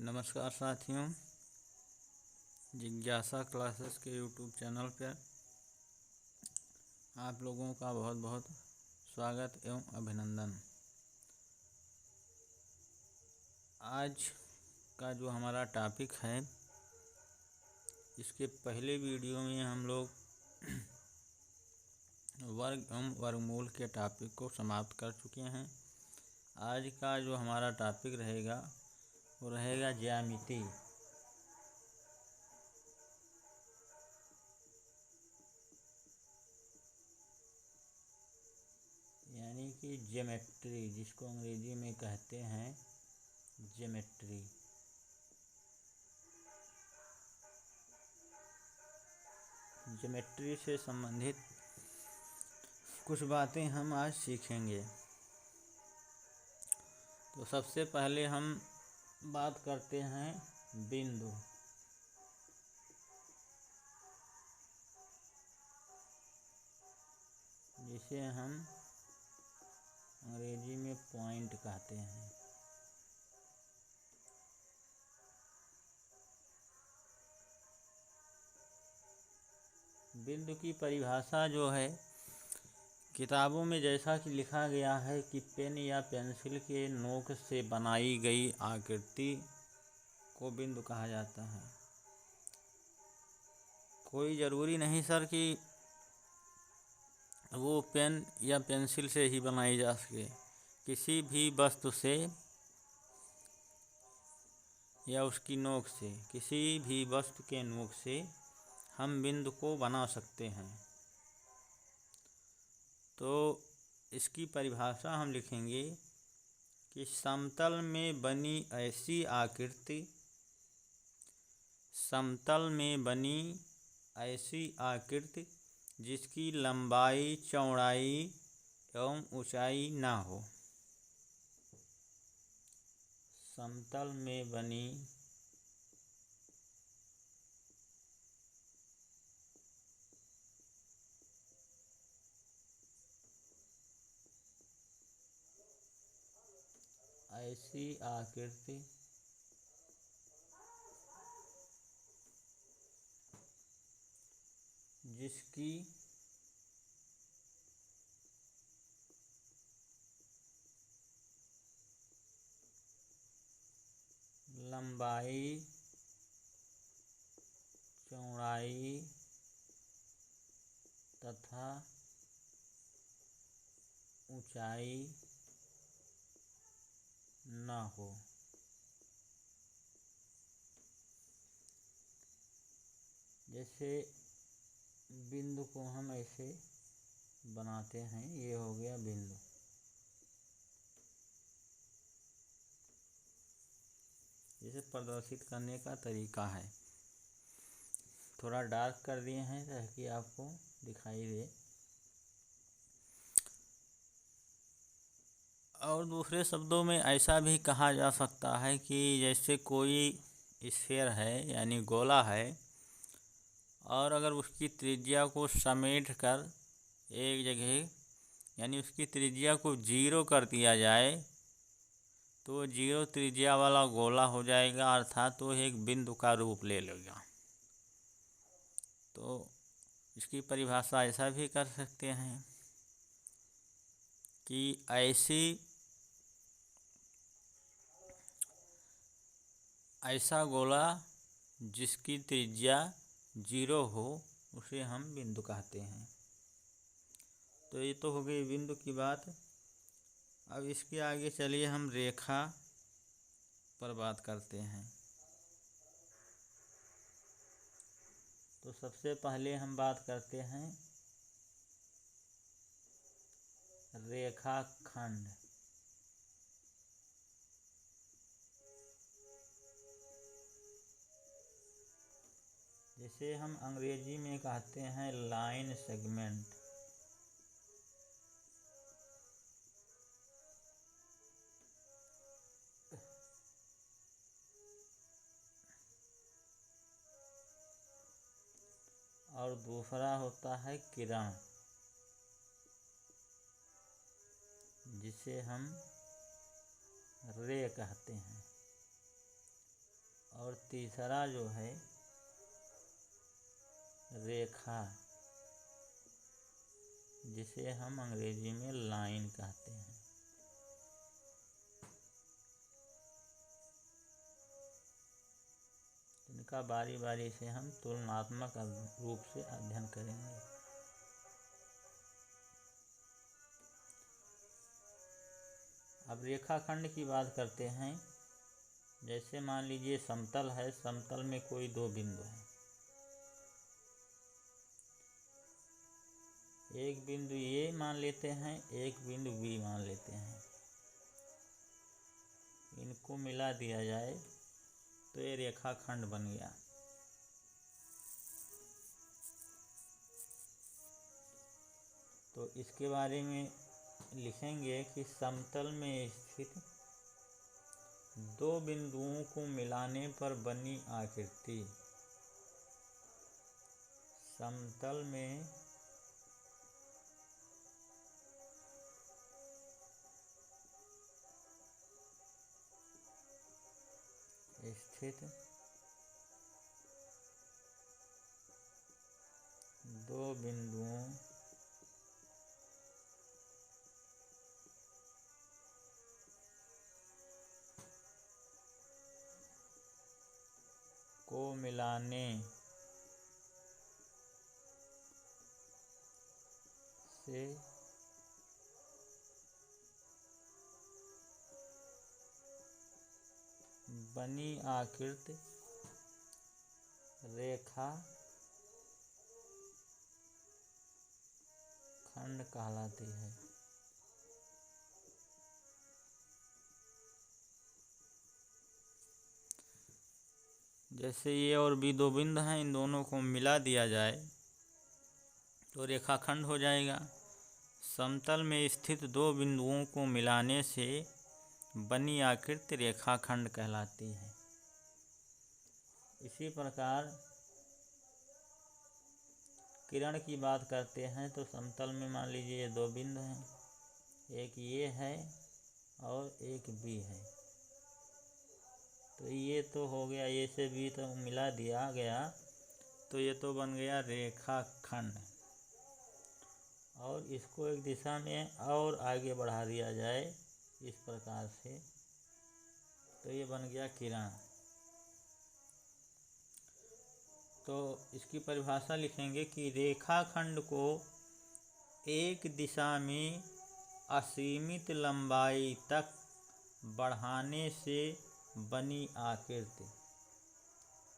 नमस्कार साथियों, जिज्ञासा क्लासेस के यूट्यूब चैनल पर आप लोगों का बहुत बहुत स्वागत एवं अभिनंदन। आज का जो हमारा टॉपिक है, इसके पहले वीडियो में हम लोग वर्ग एवं वर्गमूल के टॉपिक को समाप्त कर चुके हैं। आज का जो हमारा टॉपिक रहेगा वो रहेगा ज्यामिति। यानी कि ज्योमेट्री, जिसको अंग्रेजी में कहते हैं ज्योमेट्री। ज्योमेट्री से संबंधित कुछ बातें हम आज सीखेंगे। तो सबसे पहले हम बात करते हैं बिंदु। जिसे हम अंग्रेजी में पॉइंट कहते हैं। बिंदु की परिभाषा जो है, किताबों में जैसा कि लिखा गया है कि पेन या पेंसिल के नोक से बनाई गई आकृति को बिंदु कहा जाता है। कोई ज़रूरी नहीं सर कि वो पेन या पेंसिल से ही बनाई जा सके। किसी भी वस्तु से या उसकी नोक से, किसी भी वस्तु के नोक से हम बिंदु को बना सकते हैं। तो इसकी परिभाषा हम लिखेंगे कि समतल में बनी ऐसी आकृति, समतल में बनी ऐसी आकृति जिसकी लंबाई, चौड़ाई एवं ऊंचाई ना हो। समतल में बनी ऐसी आकृति जिसकी लंबाई, चौड़ाई तथा ऊंचाई न हो। जैसे बिंदु को हम ऐसे बनाते हैं, ये हो गया बिंदु। इसे प्रदर्शित करने का तरीका है, थोड़ा डार्क कर दिए हैं ताकि आपको दिखाई दे। और दूसरे शब्दों में ऐसा भी कहा जा सकता है कि जैसे कोई स्फीयर है यानी गोला है, और अगर उसकी त्रिज्या को समेट कर एक जगह, यानी उसकी त्रिज्या को 0 कर दिया जाए तो 0 त्रिज्या वाला गोला हो जाएगा, अर्थात तो एक बिंदु का रूप ले लेगा। तो इसकी परिभाषा ऐसा भी कर सकते हैं कि ऐसा गोला जिसकी त्रिज्या 0 हो उसे हम बिंदु कहते हैं। तो ये तो हो गई बिंदु की बात। अब इसके आगे चलिए हम रेखा पर बात करते हैं। तो सबसे पहले हम बात करते हैं रेखाखंड। जिसे हम अंग्रेजी में कहते हैं लाइन सेगमेंट। और दूसरा होता है किरण, जिसे हम रे कहते हैं। और तीसरा जो है रेखा, जिसे हम अंग्रेजी में लाइन कहते हैं। इनका बारी बारी से हम तुलनात्मक रूप से अध्ययन करेंगे। अब रेखाखंड की बात करते हैं। जैसे मान लीजिए समतल है, समतल में कोई दो बिंदु है, एक बिंदु ए मान लेते हैं, एक बिंदु बी मान लेते हैं। इनको मिला दिया जाए तो ये रेखाखंड बन गया। तो इसके बारे में लिखेंगे कि समतल में स्थित दो बिंदुओं को मिलाने पर बनी आकृति समतल में स्थित दो बिंदुओं को मिलाने से बनी आकृति रेखा खंड कहलाती है। जैसे ये और बी दो बिंदु हैं, इन दोनों को मिला दिया जाए तो रेखाखंड हो जाएगा। समतल में स्थित दो बिंदुओं को मिलाने से बनी आकृति रेखाखंड कहलाती है। इसी प्रकार किरण की बात करते हैं तो समतल में मान लीजिए ये दो बिंदु हैं, एक ये है और एक बी है। तो ये तो हो गया, ए से बी तो मिला दिया गया, तो ये तो बन गया रेखाखंड। और इसको एक दिशा में और आगे बढ़ा दिया जाए इस प्रकार से, तो ये बन गया किरण। तो इसकी परिभाषा लिखेंगे कि रेखाखंड को एक दिशा में असीमित लंबाई तक बढ़ाने से बनी आकृति।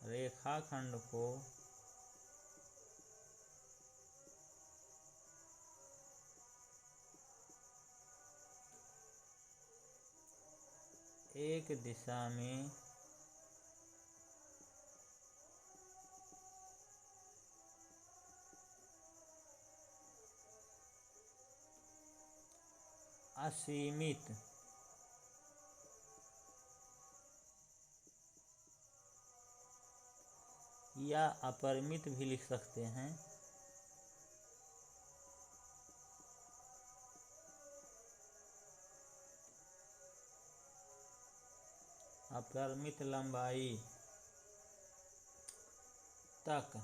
रेखाखंड को एक दिशा में असीमित या अपरिमित भी लिख सकते हैं, अपरिमित लंबाई तक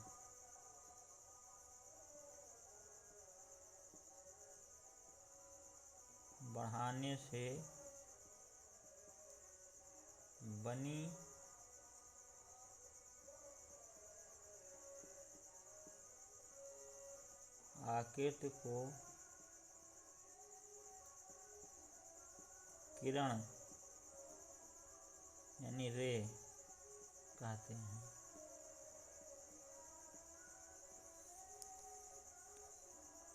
बढ़ाने से बनी आकृति को किरण यानी रे कहते हैं।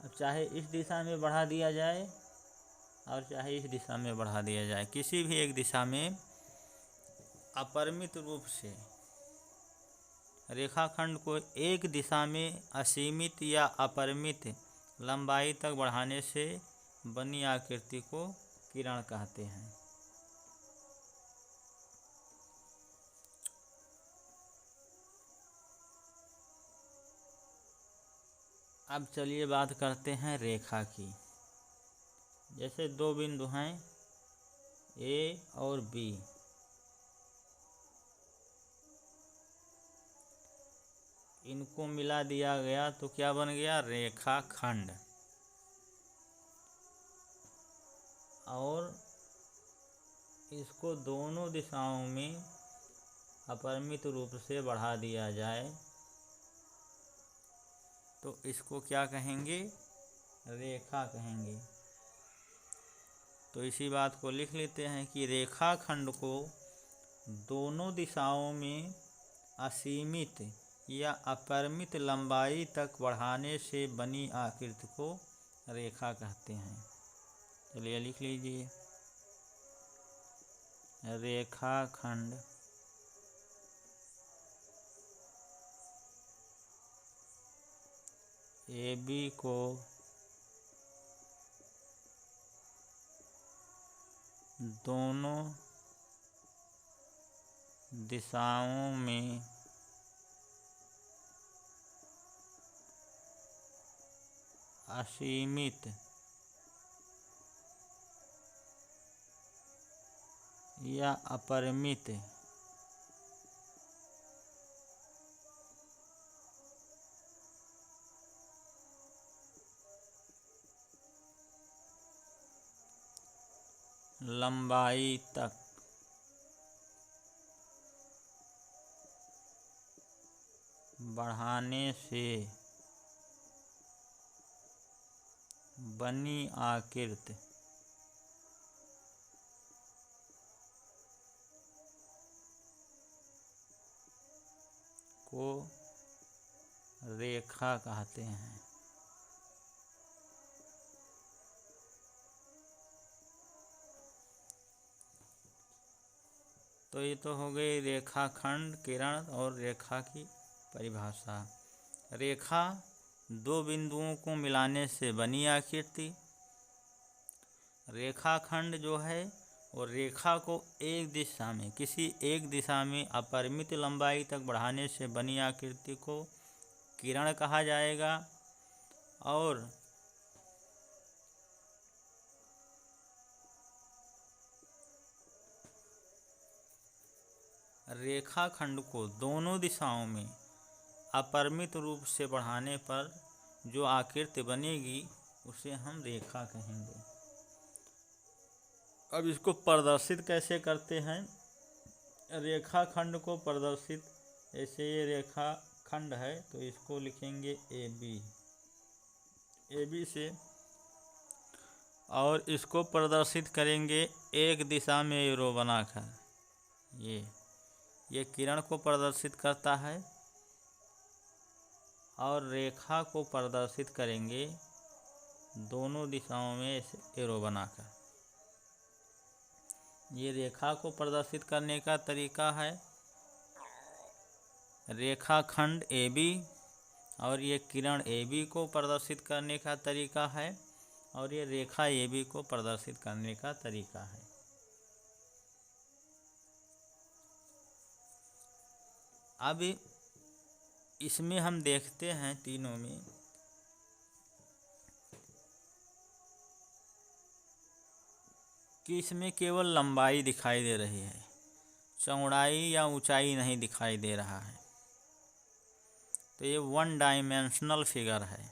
अब चाहे इस दिशा में बढ़ा दिया जाए और चाहे इस दिशा में बढ़ा दिया जाए, किसी भी एक दिशा में अपरिमित रूप से रेखाखंड को एक दिशा में असीमित या अपरिमित लंबाई तक बढ़ाने से बनी आकृति को किरण कहते हैं। अब चलिए बात करते हैं रेखा की। जैसे दो बिंदु हैं ए और बी, इनको मिला दिया गया तो क्या बन गया, रेखाखंड। और इसको दोनों दिशाओं में अपरिमित रूप से बढ़ा दिया जाए तो इसको क्या कहेंगे, रेखा कहेंगे। तो इसी बात को लिख लेते हैं कि रेखाखंड को दोनों दिशाओं में असीमित या अपरिमित लंबाई तक बढ़ाने से बनी आकृति को रेखा कहते हैं। चलिए लिख लीजिए, रेखाखंड AB को दोनों दिशाओं में असीमित या अपरिमित लंबाई तक बढ़ाने से बनी आकृति को रेखा कहते हैं। तो ये तो हो गई रेखाखंड, किरण और रेखा की परिभाषा। रेखा दो बिंदुओं को मिलाने से बनी आकृति। रेखाखंड जो है वो रेखा को एक दिशा में, किसी एक दिशा में अपरिमित लंबाई तक बढ़ाने से बनी आकृति को किरण कहा जाएगा। और रेखाखंड को दोनों दिशाओं में अपरिमित रूप से बढ़ाने पर जो आकृति बनेगी उसे हम रेखा कहेंगे। अब इसको प्रदर्शित कैसे करते हैं, रेखाखंड को प्रदर्शित, ऐसे ये रेखाखंड है तो इसको लिखेंगे AB से, और इसको प्रदर्शित करेंगे एक दिशा में एरो बनाकर। ये किरण को प्रदर्शित करता है और रेखा को प्रदर्शित करेंगे दोनों दिशाओं में एरो बनाकर। ये रेखा को प्रदर्शित करने का तरीका है रेखाखंड AB, और ये किरण AB को प्रदर्शित करने का तरीका है, और ये रेखा AB को प्रदर्शित करने का तरीका है। अब इसमें हम देखते हैं तीनों में कि इसमें केवल लंबाई दिखाई दे रही है, चौड़ाई या ऊंचाई नहीं दिखाई दे रहा है। तो ये वन डायमेंशनल फिगर है,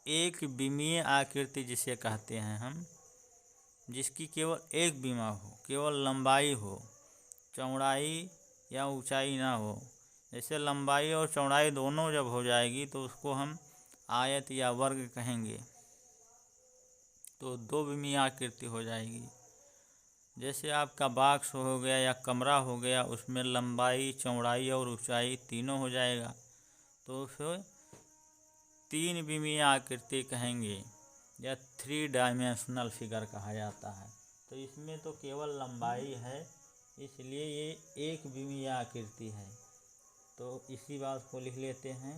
एक विमीय आकृति जिसे कहते हैं हम, जिसकी केवल एक विमा हो, केवल लंबाई हो, चौड़ाई या ऊंचाई ना हो। जैसे लंबाई और चौड़ाई दोनों जब हो जाएगी तो उसको हम आयत या वर्ग कहेंगे, तो दो विमीय आकृति हो जाएगी। जैसे आपका बॉक्स हो गया या कमरा हो गया, उसमें लंबाई, चौड़ाई और ऊंचाई तीनों हो जाएगा, तो उसे तीन विमीय आकृति कहेंगे या 3 डायमेंशनल फिगर कहा जाता है। तो इसमें तो केवल लंबाई है, इसलिए ये एक विमीय आकृति है। तो इसी बात को लिख लेते हैं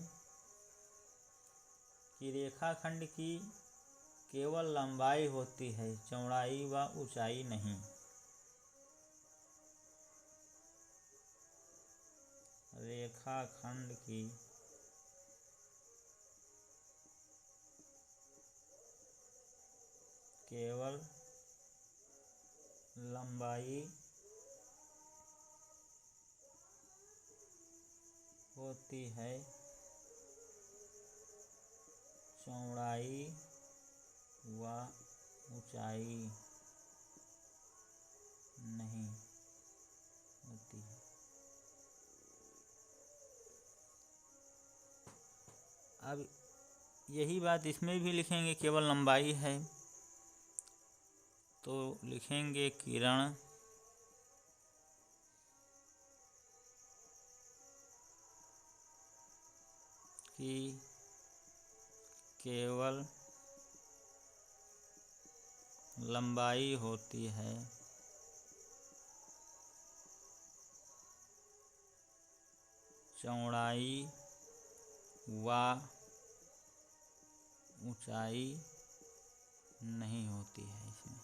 कि रेखाखंड की केवल लंबाई होती है, चौड़ाई व ऊंचाई नहीं। रेखाखंड की केवल लंबाई होती है, चौड़ाई व ऊंचाई नहीं होती है। अब यही बात इसमें भी लिखेंगे, केवल लंबाई है तो लिखेंगे किरण की केवल लंबाई होती है, चौड़ाई व ऊंचाई नहीं होती है। इसमें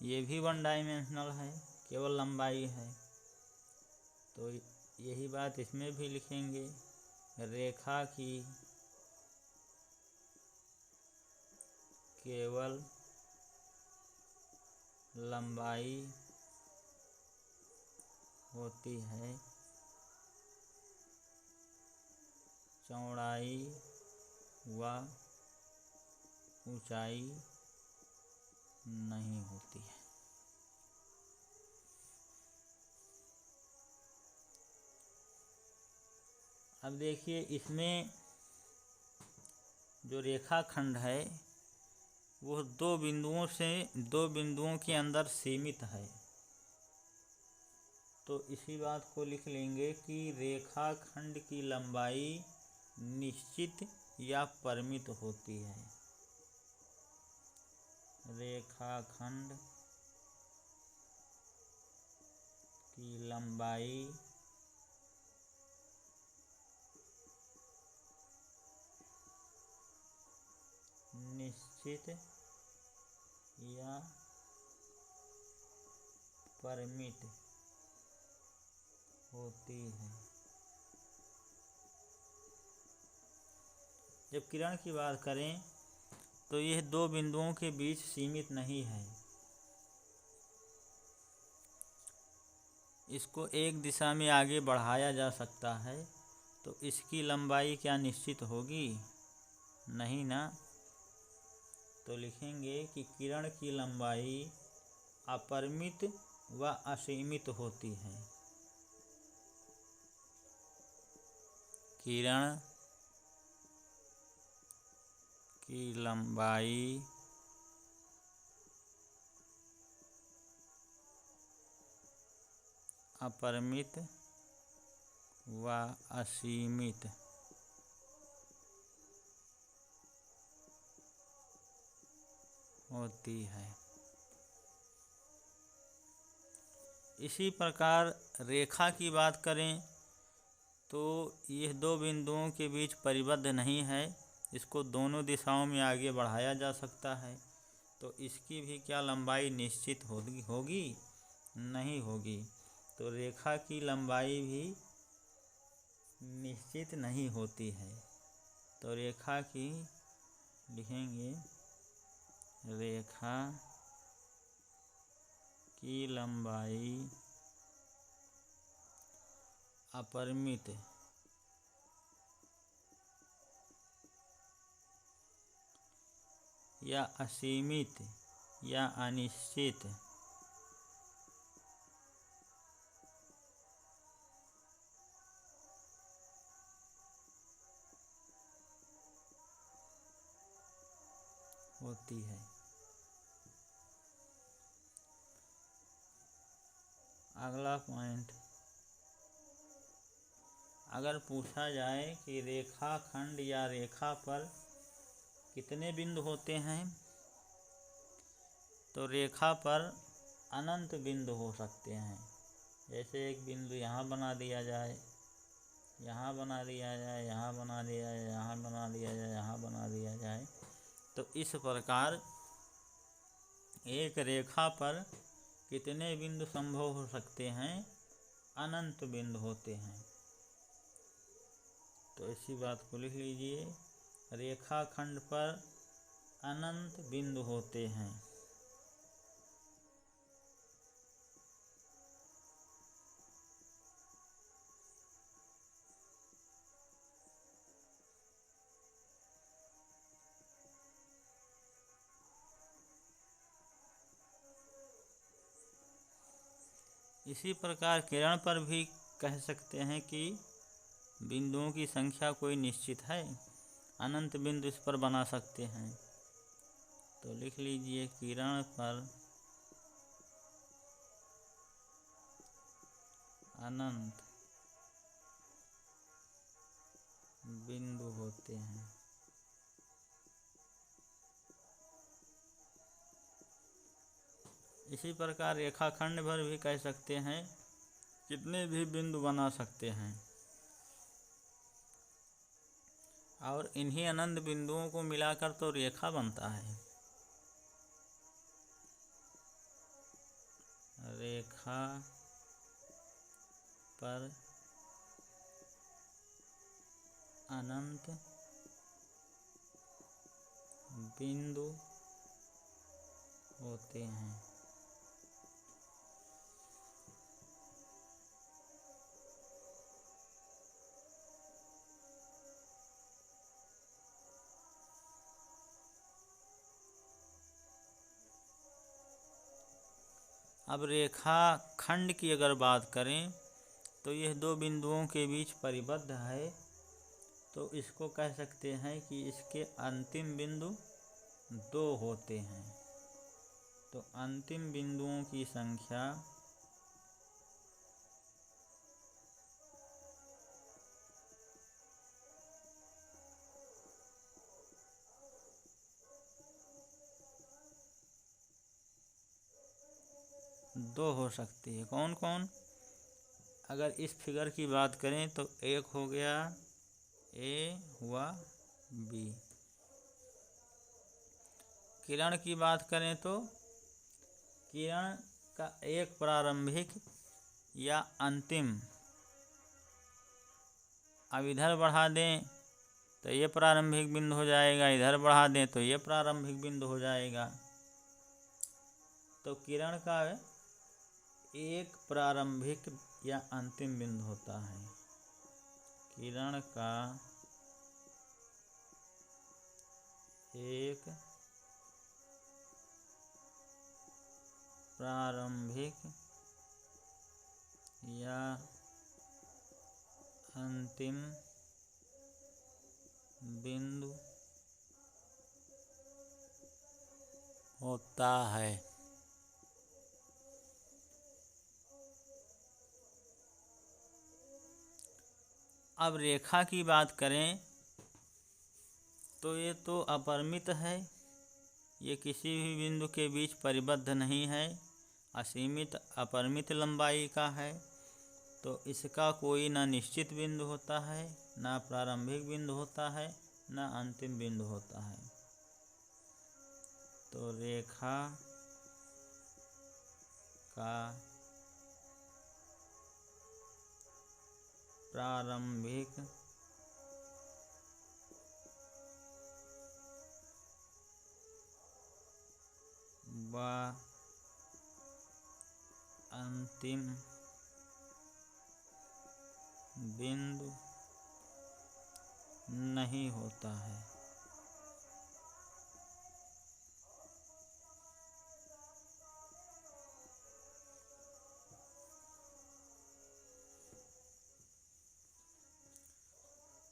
ये भी वन डायमेंशनल है, केवल लंबाई है तो यही बात इसमें भी लिखेंगे, रेखा की केवल लंबाई होती है, चौड़ाई व ऊंचाई नहीं होती है। अब देखिए इसमें जो रेखाखंड है वो दो बिंदुओं के अंदर सीमित है, तो इसी बात को लिख लेंगे कि रेखाखंड की लंबाई निश्चित या परिमित होती है। रेखाखंड की लंबाई निश्चित या परिमित होती है। जब किरण की बात करें तो यह दो बिंदुओं के बीच सीमित नहीं है, इसको एक दिशा में आगे बढ़ाया जा सकता है, तो इसकी लंबाई क्या निश्चित होगी? नहीं ना। तो लिखेंगे कि किरण की लंबाई अपरिमित व असीमित होती है। किरण की लंबाई अपरिमित व असीमित होती है। इसी प्रकार रेखा की बात करें तो यह दो बिंदुओं के बीच परिबद्ध नहीं है, इसको दोनों दिशाओं में आगे बढ़ाया जा सकता है, तो इसकी भी क्या लंबाई निश्चित होगी? नहीं होगी। तो रेखा की लंबाई भी निश्चित नहीं होती है। तो रेखा की लिखेंगे, रेखा की लंबाई अपरिमित या असीमित या अनिश्चित होती है। अगला पॉइंट, अगर पूछा जाए कि रेखाखंड या रेखा पर कितने बिंदु होते हैं, तो रेखा पर अनंत बिंदु हो सकते हैं। जैसे एक बिंदु यहाँ बना दिया जाए, यहाँ बना दिया जाए, यहाँ बना दिया जाए, यहाँ बना दिया जाए, यहाँ बना दिया जाए, तो इस प्रकार एक रेखा पर कितने बिंदु संभव हो सकते हैं? अनंत बिंदु होते हैं। तो इसी बात को लिख लीजिए, रेखाखंड पर अनंत बिंदु होते हैं। इसी प्रकार किरण पर भी कह सकते हैं कि बिंदुओं की संख्या कोई निश्चित है, अनंत बिंदु इस पर बना सकते हैं। तो लिख लीजिए किरण पर अनंत बिंदु होते हैं। इसी प्रकार रेखाखंड पर भी कह सकते हैं, कितने भी बिंदु बना सकते हैं और इन्हीं अनंत बिंदुओं को मिलाकर तो रेखा बनता है। रेखा पर अनंत बिंदु होते हैं। अब रेखा खंड की अगर बात करें तो यह दो बिंदुओं के बीच परिबद्ध है, तो इसको कह सकते हैं कि इसके अंतिम बिंदु दो होते हैं। तो अंतिम बिंदुओं की संख्या दो हो सकती है। कौन कौन? अगर इस फिगर की बात करें तो एक हो गया ए हुआ बी। किरण की बात करें तो किरण का एक प्रारंभिक या अंतिम, अब इधर बढ़ा दें तो ये प्रारंभिक बिंदु हो जाएगा, इधर बढ़ा दें तो ये प्रारंभिक बिंदु हो जाएगा। तो किरण का एक प्रारंभिक या अंतिम बिंदु होता है। किरण का एक प्रारंभिक या अंतिम बिंदु होता है। अब रेखा की बात करें तो ये तो अपरिमित है, ये किसी भी बिंदु के बीच परिबद्ध नहीं है, असीमित अपरिमित लंबाई का है। तो इसका कोई ना निश्चित बिंदु होता है, ना प्रारंभिक बिंदु होता है, ना अंतिम बिंदु होता है। तो रेखा का प्रारंभिक व अंतिम बिंदु नहीं होता है।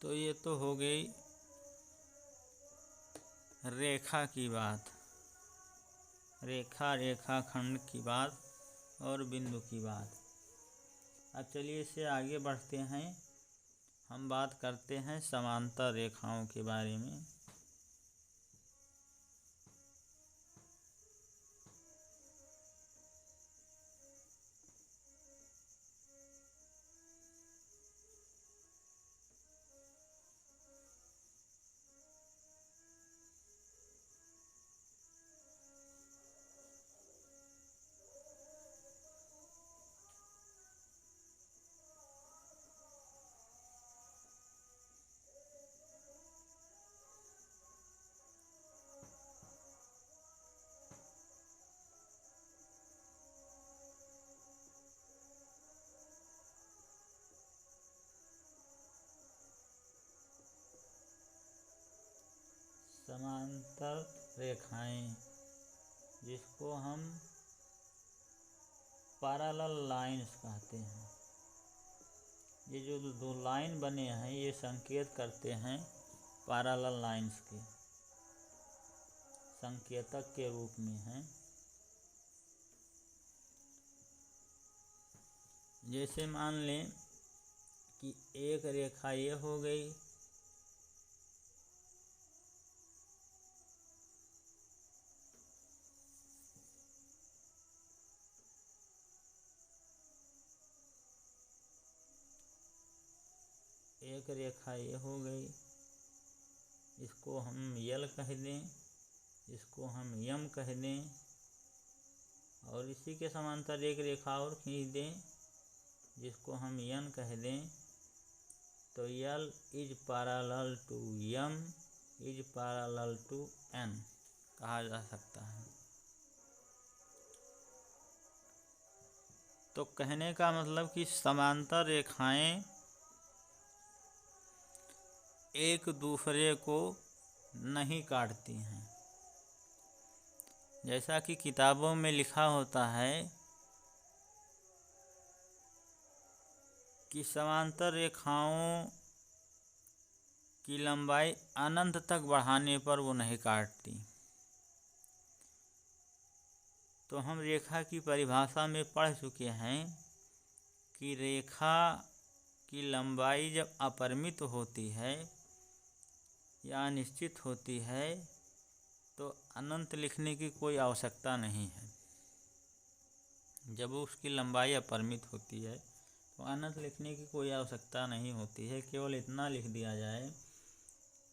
तो ये तो हो गई रेखा की बात, रेखाखंड की बात और बिंदु की बात। अब चलिए इससे आगे बढ़ते हैं, हम बात करते हैं समांतर रेखाओं के बारे में। समांतर रेखाएं, जिसको हम पैरेलल लाइंस कहते हैं। ये जो दो लाइन बने हैं ये संकेत करते हैं पैरेलल लाइंस के, संकेतक के रूप में हैं। जैसे मान लें कि एक रेखा ये हो गई, एक रेखा ये हो गई, इसको हम यल कह दें, इसको हम यम कह दें, और इसी के समांतर एक रेखा और खींच दें जिसको हम यन कह दें। तो L is parallel to M is parallel to N कहा जा सकता है। तो कहने का मतलब कि समांतर रेखाएं एक दूसरे को नहीं काटती हैं। जैसा कि किताबों में लिखा होता है कि समांतर रेखाओं की लंबाई अनंत तक बढ़ाने पर वो नहीं काटती। तो हम रेखा की परिभाषा में पढ़ चुके हैं कि रेखा की लंबाई जब अपरिमित होती है या अनिश्चित होती है तो अनंत लिखने की कोई आवश्यकता नहीं है। जब उसकी लंबाई अपरिमित होती है तो अनंत लिखने की कोई आवश्यकता नहीं होती है। केवल इतना लिख दिया जाए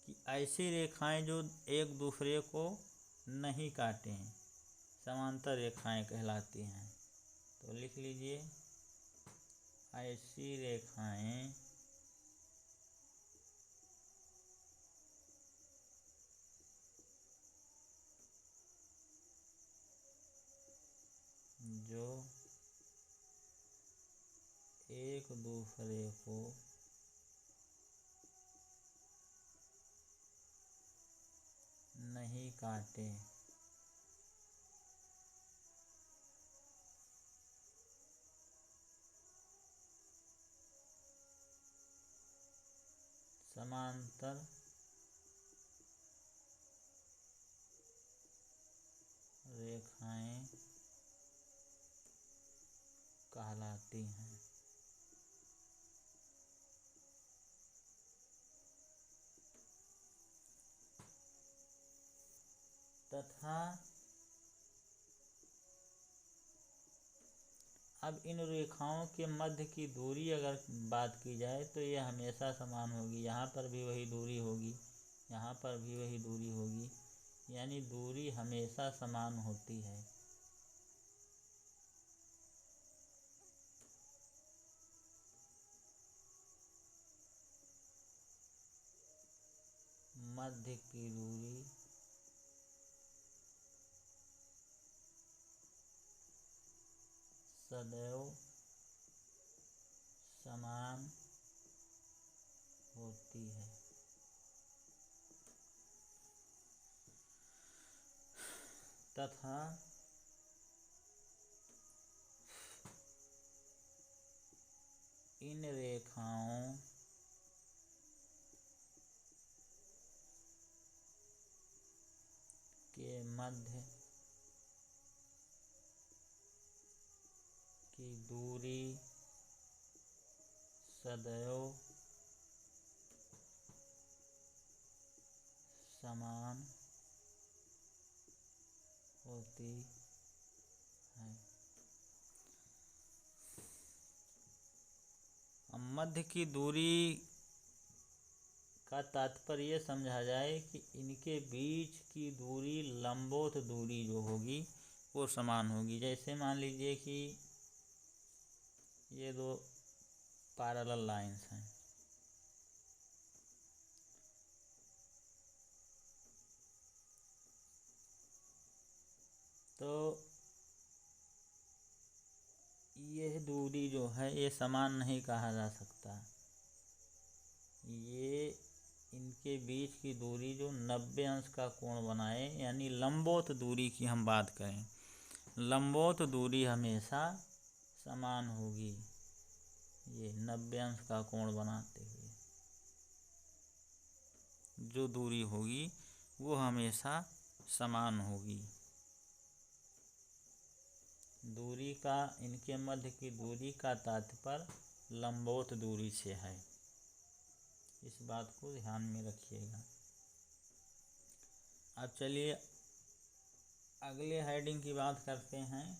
कि ऐसी रेखाएं जो एक दूसरे को नहीं काटें समांतर रेखाएं कहलाती हैं। तो लिख लीजिए, ऐसी रेखाएं जो एक दूसरे को नहीं काटे समांतर रेखाएं कहलाती हैं। तथा अब इन रेखाओं के मध्य की दूरी अगर बात की जाए तो ये हमेशा समान होगी। यहाँ पर भी वही दूरी होगी, यहाँ पर भी वही दूरी होगी, यानी दूरी हमेशा समान होती है। मध्य की दूरी सदैव समान होती है। तथा इन रेखाओं के मध्य की दूरी सदैव समान होती है। अब मध्य की दूरी का तात्पर्य समझा जाए कि इनके बीच की दूरी लंबवत दूरी जो होगी वो समान होगी। जैसे मान लीजिए कि ये दो पैरेलल लाइंस हैं, तो यह दूरी जो है ये समान नहीं कहा जा सकता। ये इनके बीच की दूरी जो 90 अंश का कोण बनाए, यानी लंबवत दूरी की हम बात करें, लंबवत दूरी हमेशा समान होगी, ये 90 अंश का कोण बनाते हुए जो दूरी होगी वो हमेशा समान होगी। दूरी का, इनके मध्य की दूरी का तात्पर्य लंबवत दूरी से है, इस बात को ध्यान में रखिएगा। अब चलिए अगले हेडिंग की बात करते हैं।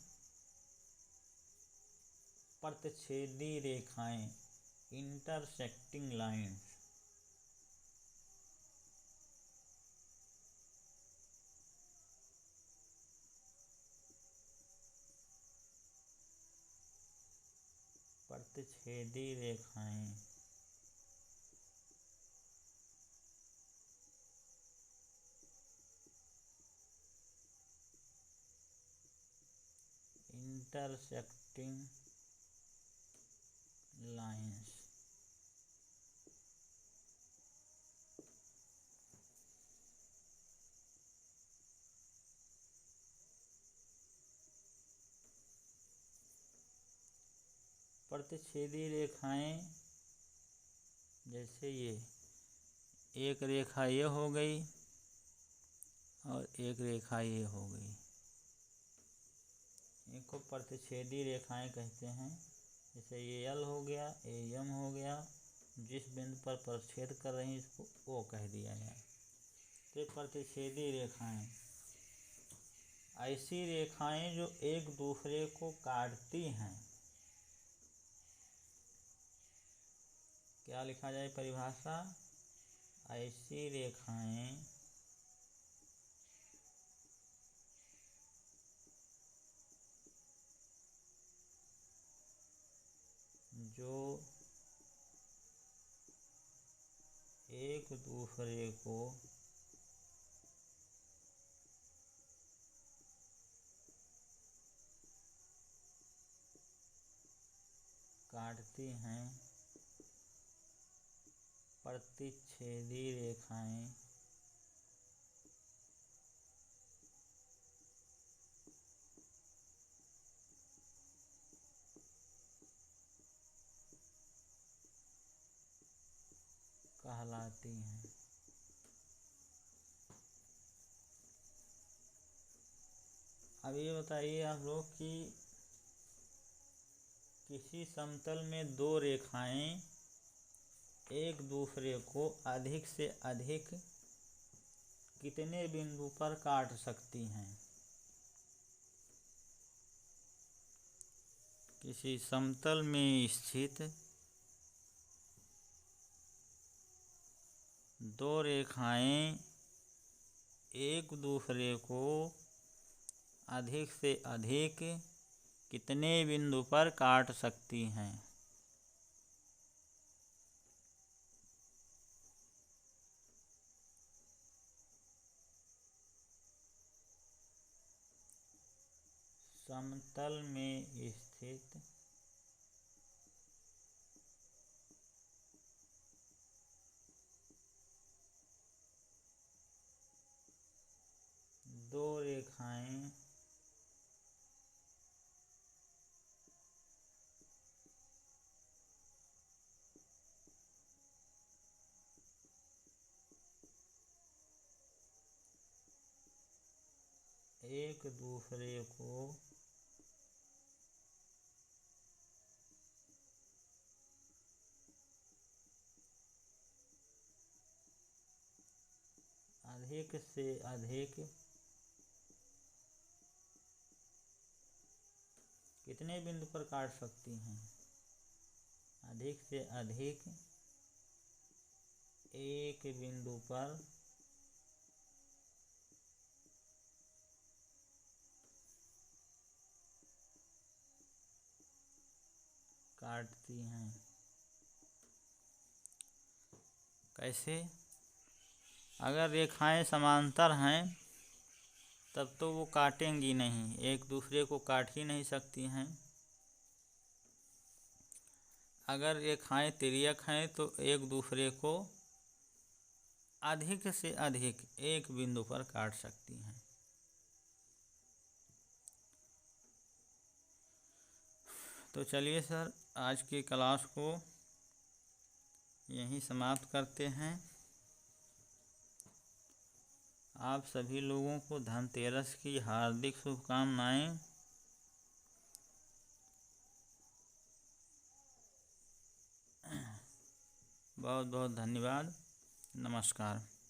प्रतिच्छेदी रेखाएं, इंटरसेक्टिंग लाइन्स। प्रतिच्छेदी रेखाएं, इंटरसेक्टिंग लाइन्स। प्रतिच्छेदी रेखाएं जैसे ये एक रेखा ये हो गई और एक रेखा ये हो गई, इनको प्रतिच्छेदी रेखाएं कहते हैं। जैसे ये एल हो गया, ये एम हो गया, जिस बिंदु पर प्रतिच्छेद कर रही हैं इसको ओ कह दिया गया। तो प्रतिच्छेदी रेखाएं ऐसी रेखाएं जो एक दूसरे को काटती हैं। क्या लिखा जाए परिभाषा? ऐसी रेखाएं जो एक दूसरे को काटती हैं, प्रतिच्छेदी रेखाएं कहलाती हैं। अब ये बताइए आप लोग कि किसी समतल में दो रेखाएं एक दूसरे को अधिक से अधिक कितने बिंदु पर काट सकती हैं? किसी समतल में स्थित दो रेखाएं एक दूसरे को अधिक से अधिक कितने बिंदु पर काट सकती हैं? समतल में स्थित दो रेखाएं एक दूसरे को अधिक से अधिक कितने बिंदु पर काट सकती हैं? अधिक से अधिक एक बिंदु पर काटती हैं। कैसे? अगर रेखाएं समांतर हैं तब तो वो काटेंगी नहीं, एक दूसरे को काट ही नहीं सकती हैं। अगर रेखाएं तिर्यक हैं तो एक दूसरे को अधिक से अधिक एक बिंदु पर काट सकती हैं। तो चलिए सर, आज की क्लास को यहीं समाप्त करते हैं। आप सभी लोगों को धनतेरस की हार्दिक शुभकामनाएं। बहुत बहुत धन्यवाद। नमस्कार।